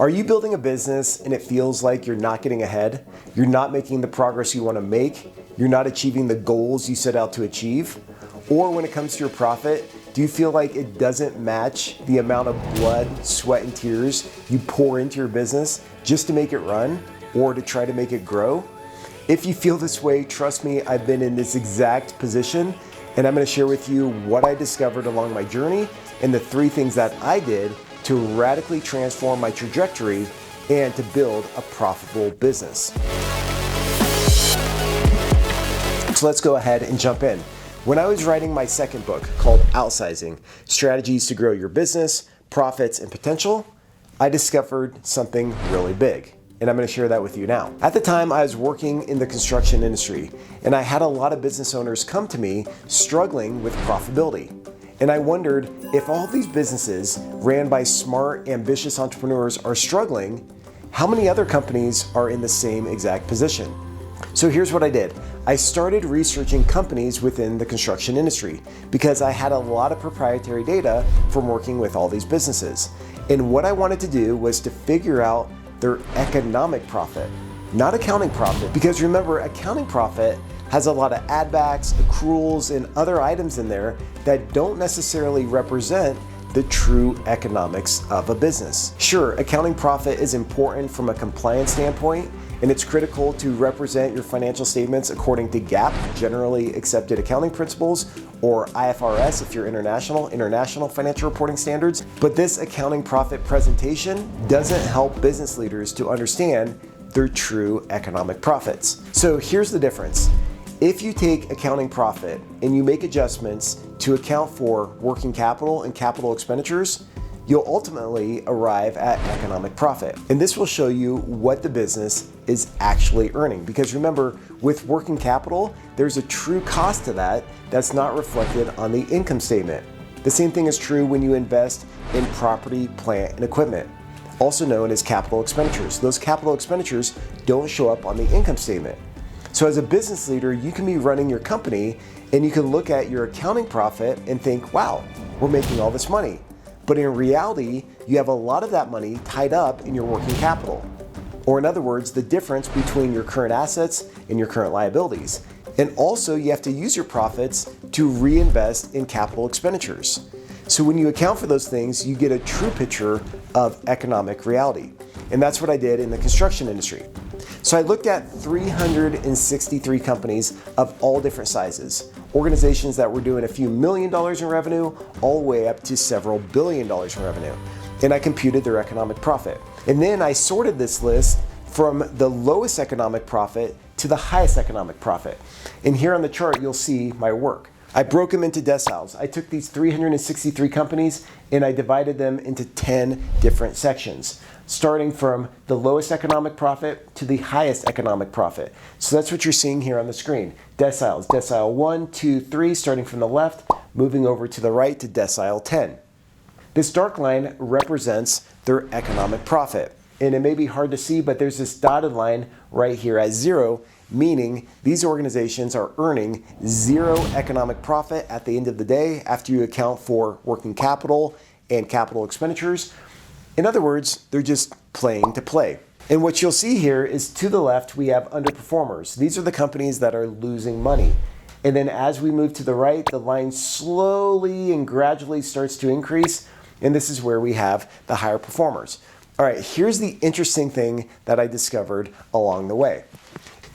Are you building a business and it feels like you're not getting ahead? You're not making the progress you want to make? You're not achieving the goals you set out to achieve? Or when it comes to your profit, do you feel like it doesn't match the amount of blood, sweat, and tears you pour into your business just to make it run or to try to make it grow? If you feel this way, trust me, I've been in this exact position, and I'm going to share with you what I discovered along my journey and the 3 things that I did to radically transform my trajectory and to build a profitable business. So let's go ahead and jump in. When I was writing my second book called Outsizing, Strategies to Grow Your Business, Profits, and Potential, I discovered something really big. And I'm going to share that with you now. At the time, I was working in the construction industry, and I had a lot of business owners come to me struggling with profitability. And I wondered, if all these businesses ran by smart, ambitious entrepreneurs are struggling, how many other companies are in the same exact position? So here's what I did. I started researching companies within the construction industry because I had a lot of proprietary data from working with all these businesses. And what I wanted to do was to figure out their economic profit, not accounting profit. Because remember, accounting profit has a lot of add backs, accruals, and other items in there that don't necessarily represent the true economics of a business. Sure, accounting profit is important from a compliance standpoint, and it's critical to represent your financial statements according to GAAP, generally accepted accounting principles, or IFRS if you're international financial reporting standards. But this accounting profit presentation doesn't help business leaders to understand their true economic profits. So here's the difference. If you take accounting profit and you make adjustments to account for working capital and capital expenditures, you'll ultimately arrive at economic profit. And this will show you what the business is actually earning. Because remember, with working capital, there's a true cost to that that's not reflected on the income statement. The same thing is true when you invest in property, plant, and equipment, also known as capital expenditures. Those capital expenditures don't show up on the income statement. So as a business leader, you can be running your company and you can look at your accounting profit and think, wow, we're making all this money. But in reality, you have a lot of that money tied up in your working capital. Or in other words, the difference between your current assets and your current liabilities. And also you have to use your profits to reinvest in capital expenditures. So when you account for those things, you get a true picture of economic reality. And that's what I did in the construction industry. So I looked at 363 companies of all different sizes, organizations that were doing a few $1 million in revenue all the way up to several $1 billion in revenue. And I computed their economic profit. And then I sorted this list from the lowest economic profit to the highest economic profit. And here on the chart, you'll see my work. I broke them into deciles. I took these 363 companies and I divided them into 10 different sections, starting from the lowest economic profit to the highest economic profit. So that's what you're seeing here on the screen. Deciles, decile 1, 2, 3, starting from the left, moving over to the right to decile 10. This dark line represents their economic profit. And it may be hard to see, but there's this dotted line right here at 0, meaning these organizations are earning 0 economic profit at the end of the day after you account for working capital and capital expenditures. In other words, they're just playing to play. And what you'll see here is to the left, we have underperformers. These are the companies that are losing money. And then as we move to the right, the line slowly and gradually starts to increase. And this is where we have the higher performers. All right, here's the interesting thing that I discovered along the way.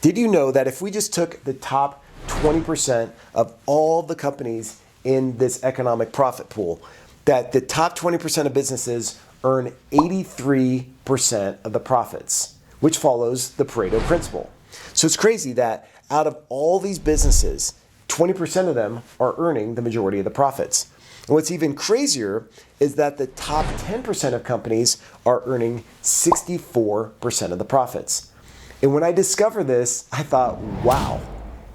Did you know that if we just took the top 20% of all the companies in this economic profit pool, that the top 20% of businesses earn 83% of the profits, which follows the Pareto principle. So it's crazy that out of all these businesses, 20% of them are earning the majority of the profits. And what's even crazier is that the top 10% of companies are earning 64% of the profits. And when I discovered this, I thought, wow,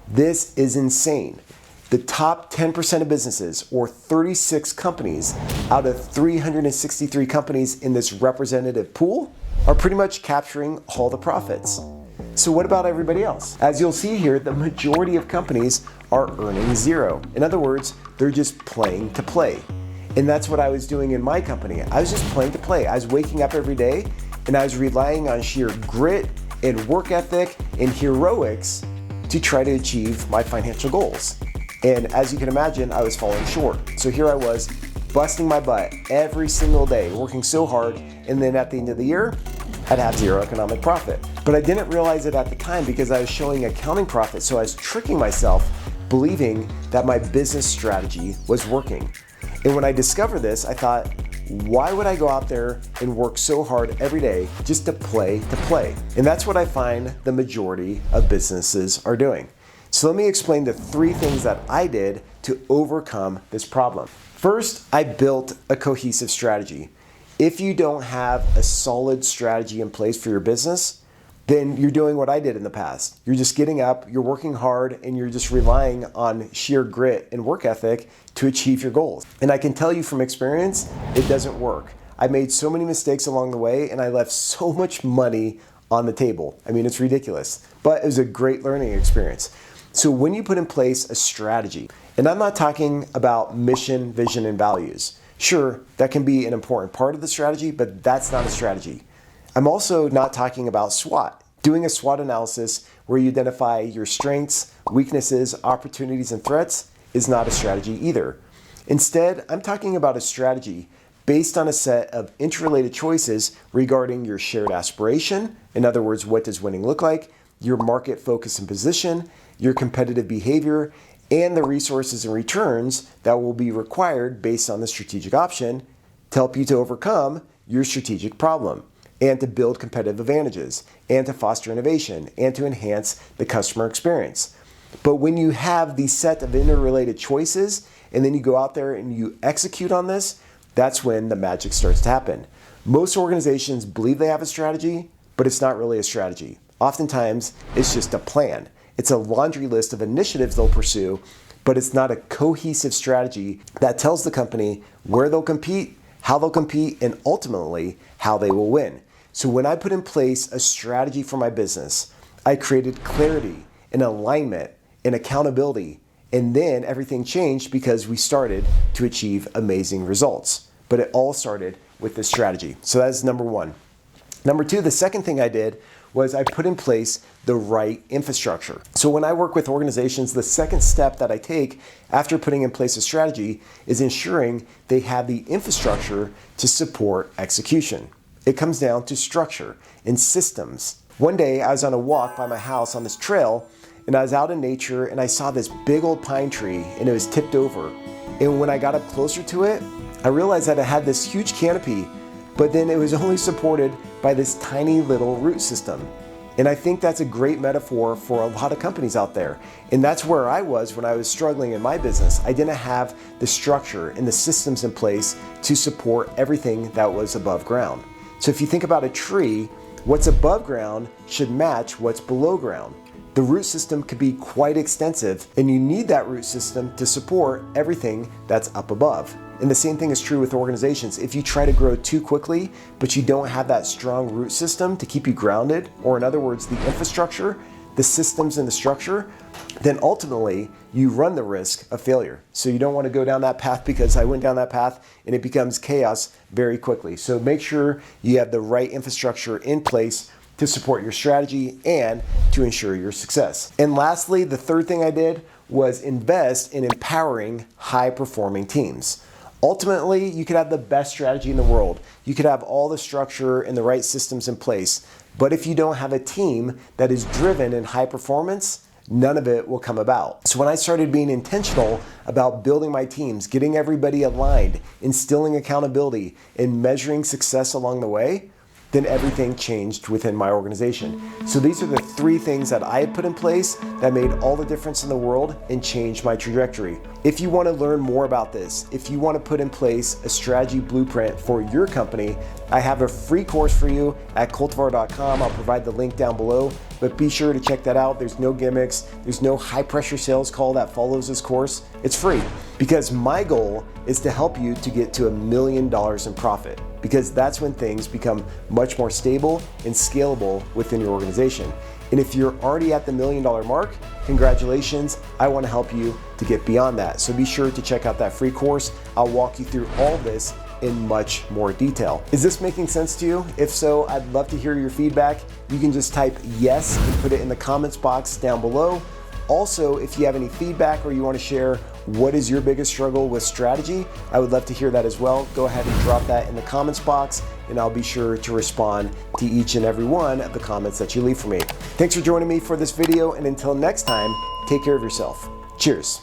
this is insane. The top 10% of businesses, or 36 companies out of 363 companies in this representative pool, are pretty much capturing all the profits. So what about everybody else? As you'll see here, the majority of companies are earning 0. In other words, they're just playing to play. And that's what I was doing in my company. I was just playing to play. I was waking up every day And I was relying on sheer grit and work ethic and heroics to try to achieve my financial goals. And as you can imagine, I was falling short. So here I was, busting my butt every single day, working so hard, and then at the end of the year, I'd have zero economic profit. But I didn't realize it at the time because I was showing accounting profit, so I was tricking myself, believing that my business strategy was working. And when I discovered this, I thought, why would I go out there and work so hard every day just to play? And that's what I find the majority of businesses are doing. So let me explain the 3 things that I did to overcome this problem. First, I built a cohesive strategy. If you don't have a solid strategy in place for your business, then you're doing what I did in the past. You're just getting up, you're working hard, and you're just relying on sheer grit and work ethic to achieve your goals. And I can tell you from experience, it doesn't work. I made so many mistakes along the way, and I left so much money on the table. I mean, it's ridiculous, but it was a great learning experience. So when you put in place a strategy, and I'm not talking about mission, vision, and values. Sure, that can be an important part of the strategy, but that's not a strategy. I'm also not talking about SWOT. Doing a SWOT analysis where you identify your strengths, weaknesses, opportunities, and threats is not a strategy either. Instead, I'm talking about a strategy based on a set of interrelated choices regarding your shared aspiration. In other words, what does winning look like? Your market focus and position, your competitive behavior, and the resources and returns that will be required based on the strategic option to help you to overcome your strategic problem and to build competitive advantages and to foster innovation and to enhance the customer experience. But when you have these set of interrelated choices and then you go out there and you execute on this, that's when the magic starts to happen. Most organizations believe they have a strategy, but it's not really a strategy. Oftentimes, it's just a plan. It's a laundry list of initiatives they'll pursue, but it's not a cohesive strategy that tells the company where they'll compete, how they'll compete, and ultimately how they will win. So when I put in place a strategy for my business, I created clarity and alignment and accountability, and then everything changed because we started to achieve amazing results. But it all started with this strategy. So that's number 1. Number 2, the second thing I did was I put in place the right infrastructure. So when I work with organizations, the second step that I take after putting in place a strategy is ensuring they have the infrastructure to support execution. It comes down to structure and systems. One day I was on a walk by my house on this trail, and I was out in nature and I saw this big old pine tree and it was tipped over. And when I got up closer to it, I realized that it had this huge canopy, but then it was only supported by this tiny little root system. And I think that's a great metaphor for a lot of companies out there. And that's where I was when I was struggling in my business. I didn't have the structure and the systems in place to support everything that was above ground. So if you think about a tree, what's above ground should match what's below ground. The root system could be quite extensive, and you need that root system to support everything that's up above. And the same thing is true with organizations. If you try to grow too quickly, but you don't have that strong root system to keep you grounded, or in other words, the infrastructure, the systems and the structure, then ultimately you run the risk of failure. So you don't want to go down that path, because I went down that path and it becomes chaos very quickly. So make sure you have the right infrastructure in place to support your strategy and to ensure your success. And lastly, the third thing I did was invest in empowering high-performing teams. Ultimately, you could have the best strategy in the world. You could have all the structure and the right systems in place. But if you don't have a team that is driven in high performance, none of it will come about. So when I started being intentional about building my teams, getting everybody aligned, instilling accountability, and measuring success along the way, then everything changed within my organization. So these are the 3 things that I had put in place that made all the difference in the world and changed my trajectory. If you want to learn more about this, if you want to put in place a strategy blueprint for your company, I have a free course for you at Coltivar.com. I'll provide the link down below, but be sure to check that out. There's no gimmicks. There's no high pressure sales call that follows this course. It's free, because my goal is to help you to get to $1 million in profit, because that's when things become much more stable and scalable within your organization. And if you're already at the $1 million mark, congratulations. I want to help you to get beyond that. So be sure to check out that free course. I'll walk you through all this in much more detail. Is this making sense to you? If so, I'd love to hear your feedback. You can just type yes and put it in the comments box down below. Also, if you have any feedback or you want to share what is your biggest struggle with strategy, I would love to hear that as well. Go ahead and drop that in the comments box, and I'll be sure to respond to each and every one of the comments that you leave for me. Thanks for joining me for this video, and until next time, take care of yourself. Cheers.